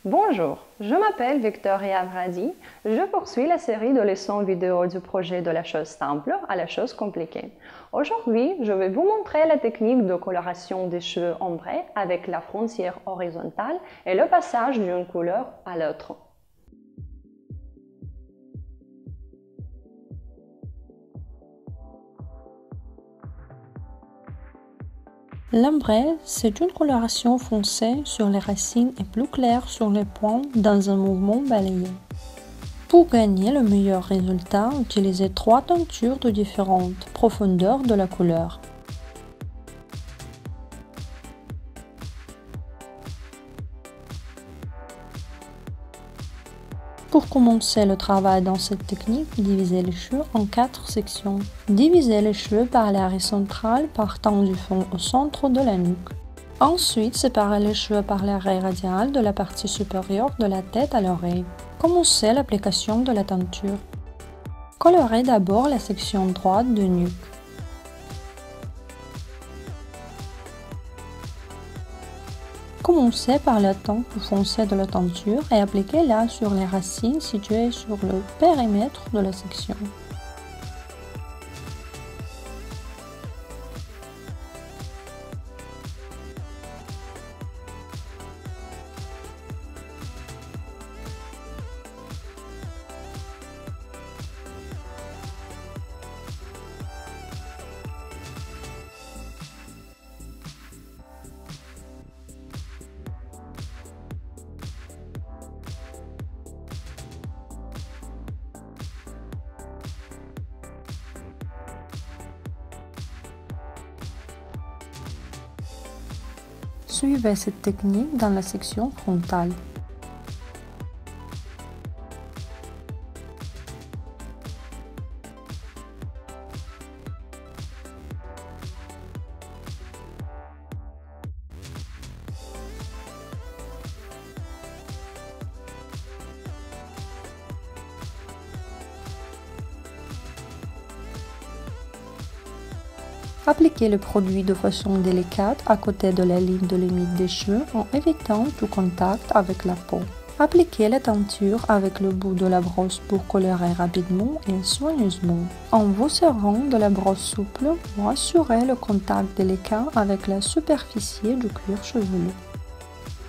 Bonjour, je m'appelle Victoria Vradi. Je poursuis la série de leçons vidéo du projet de la chose simple à la chose compliquée. Aujourd'hui, je vais vous montrer la technique de coloration des cheveux ombrés avec la frontière horizontale et le passage d'une couleur à l'autre. L'ombré, c'est une coloration foncée sur les racines et plus claire sur les points dans un mouvement balayé. Pour gagner le meilleur résultat, utilisez 3 teintures de différentes profondeurs de la couleur. Pour commencer le travail dans cette technique, divisez les cheveux en 4 sections. Divisez les cheveux par la raie centrale partant du fond au centre de la nuque. Ensuite, séparez les cheveux par la raie radiale de la partie supérieure de la tête à l'oreille. Commencez l'application de la teinture. Colorez d'abord la section droite de nuque. Commencez par le ton plus foncé de la teinture et appliquez-la sur les racines situées sur le périmètre de la section. Suivez cette technique dans la section frontale. Appliquez le produit de façon délicate à côté de la ligne de limite des cheveux en évitant tout contact avec la peau. Appliquez la teinture avec le bout de la brosse pour colorer rapidement et soigneusement. En vous servant de la brosse souple pour assurer le contact délicat avec la superficie du cuir chevelu.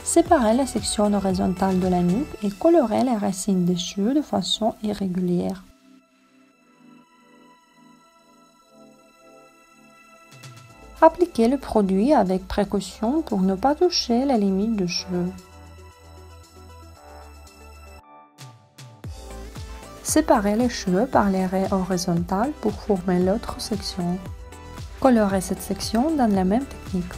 Séparez la section horizontale de la nuque et colorez les racines des cheveux de façon irrégulière. Appliquez le produit avec précaution pour ne pas toucher la limite de cheveux. Séparez les cheveux par les raies horizontales pour former l'autre section. Colorez cette section dans la même technique.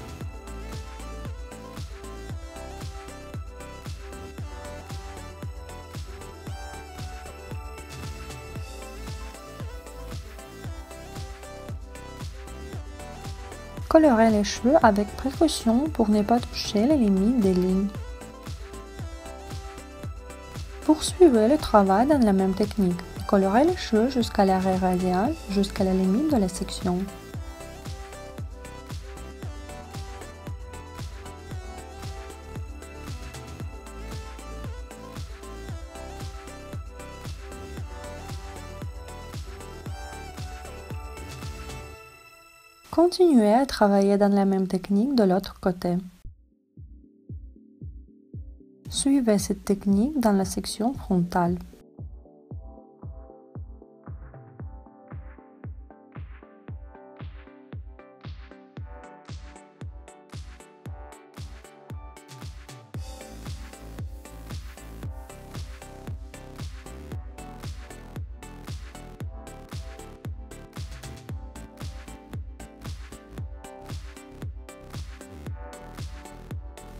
Colorez les cheveux avec précaution pour ne pas toucher les limites des lignes. Poursuivez le travail dans la même technique. Colorez les cheveux jusqu'à la raie radiale, jusqu'à la limite de la section. Continuez à travailler dans la même technique de l'autre côté. Suivez cette technique dans la section frontale.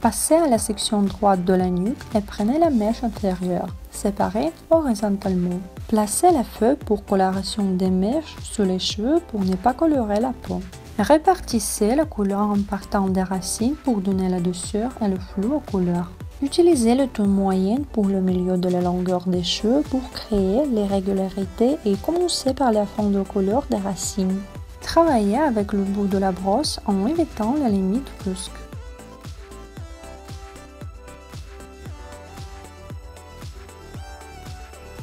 Passez à la section droite de la nuque et prenez la mèche intérieure, séparée horizontalement. Placez la feuille pour coloration des mèches sur les cheveux pour ne pas colorer la peau. Répartissez la couleur en partant des racines pour donner la douceur et le flou aux couleurs. Utilisez le ton moyen pour le milieu de la longueur des cheveux pour créer l'irrégularité et commencez par la fin de couleur des racines. Travaillez avec le bout de la brosse en évitant la limite brusque.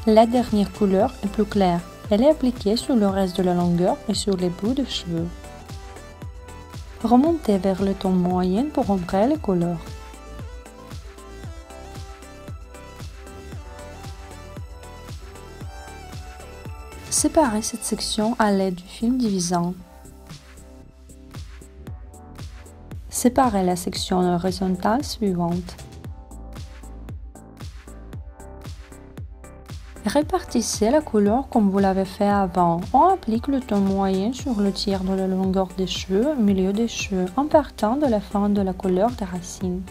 La dernière couleur est plus claire. Elle est appliquée sur le reste de la longueur et sur les bouts de cheveux. Remontez vers le ton moyen pour ombrer les couleurs. Séparez cette section à l'aide du fil divisant. Séparez la section horizontale suivante. Répartissez la couleur comme vous l'avez fait avant. On applique le ton moyen sur le tiers de la longueur des cheveux au milieu des cheveux en partant de la fin de la couleur des racines.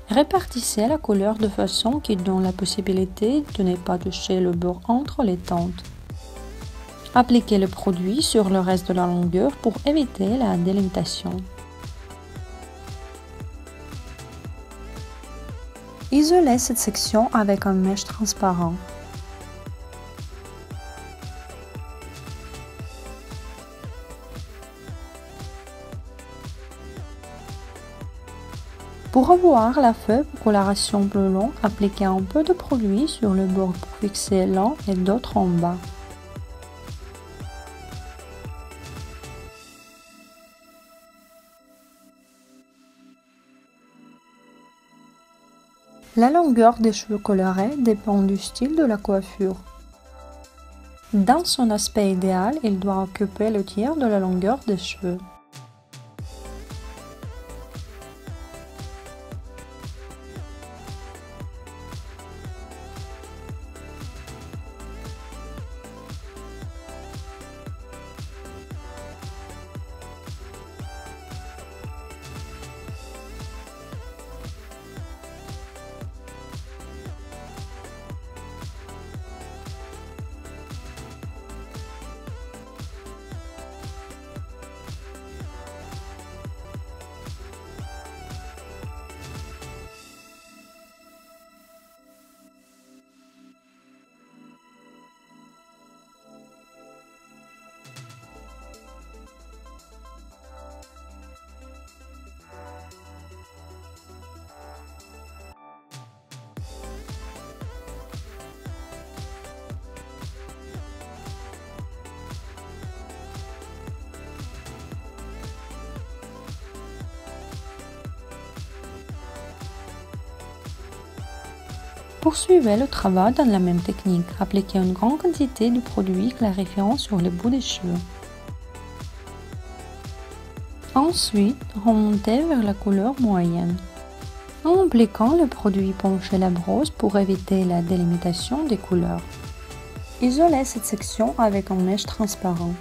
Répartissez la couleur de façon qui donne la possibilité de ne pas toucher le bord entre les teintes. Appliquez le produit sur le reste de la longueur pour éviter la délimitation. Isolez cette section avec un mèche transparent. Pour avoir la feuille pour coloration plus longue, appliquez un peu de produit sur le bord pour fixer l'un et d'autres en bas. La longueur des cheveux colorés dépend du style de la coiffure. Dans son aspect idéal, il doit occuper le tiers de la longueur des cheveux. Poursuivez le travail dans la même technique. Appliquez une grande quantité de produit clarifiant sur les bouts des cheveux. Ensuite, remontez vers la couleur moyenne. En appliquant le produit, penchez la brosse pour éviter la délimitation des couleurs. Isolez cette section avec un mèche transparent.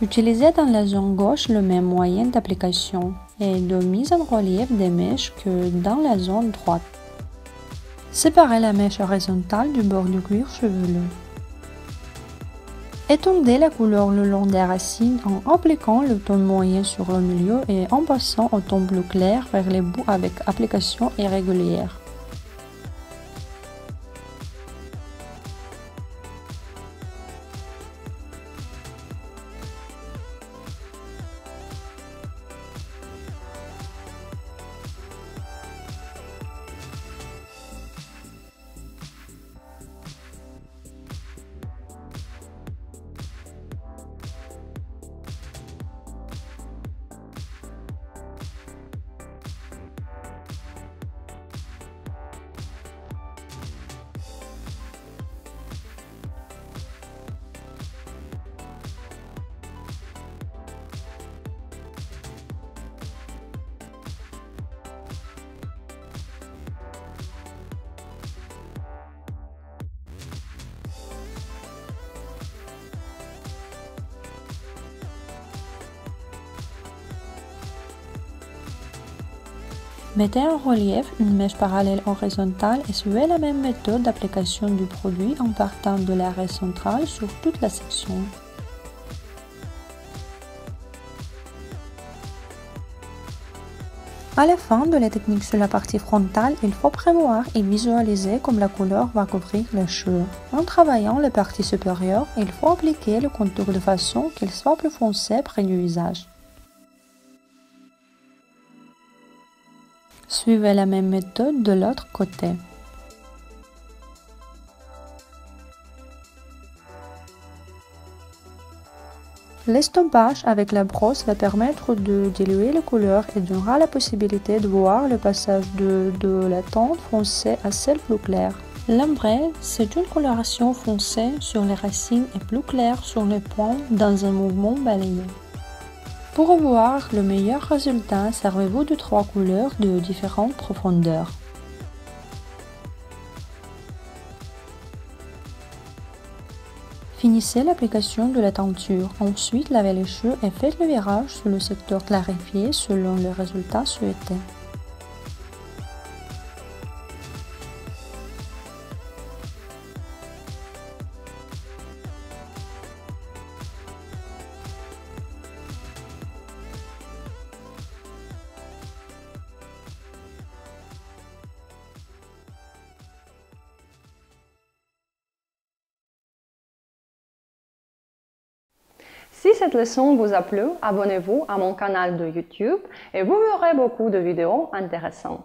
Utilisez dans la zone gauche le même moyen d'application et de mise en relief des mèches que dans la zone droite. Séparez la mèche horizontale du bord du cuir chevelu. Étendez la couleur le long des racines en appliquant le ton moyen sur le milieu et en passant au ton plus clair vers les bouts avec application irrégulière. Mettez en relief une mèche parallèle horizontale et suivez la même méthode d'application du produit en partant de l'arrêt central sur toute la section. À la fin de la technique sur la partie frontale, il faut prévoir et visualiser comme la couleur va couvrir les cheveux. En travaillant la partie supérieure, il faut appliquer le contour de façon qu'il soit plus foncé près du visage. Suivez la même méthode de l'autre côté. L'estompage avec la brosse va permettre de diluer les couleurs et donnera la possibilité de voir le passage de la teinte foncée à celle plus claire. L'ambré, c'est une coloration foncée sur les racines et plus claire sur les points dans un mouvement balayé. Pour avoir le meilleur résultat, servez-vous de 3 couleurs de différentes profondeurs. Finissez l'application de la teinture. Ensuite, lavez les cheveux et faites le virage sur le secteur clarifié selon le résultat souhaité. Si cette leçon vous a plu, abonnez-vous à mon canal de YouTube et vous verrez beaucoup de vidéos intéressantes.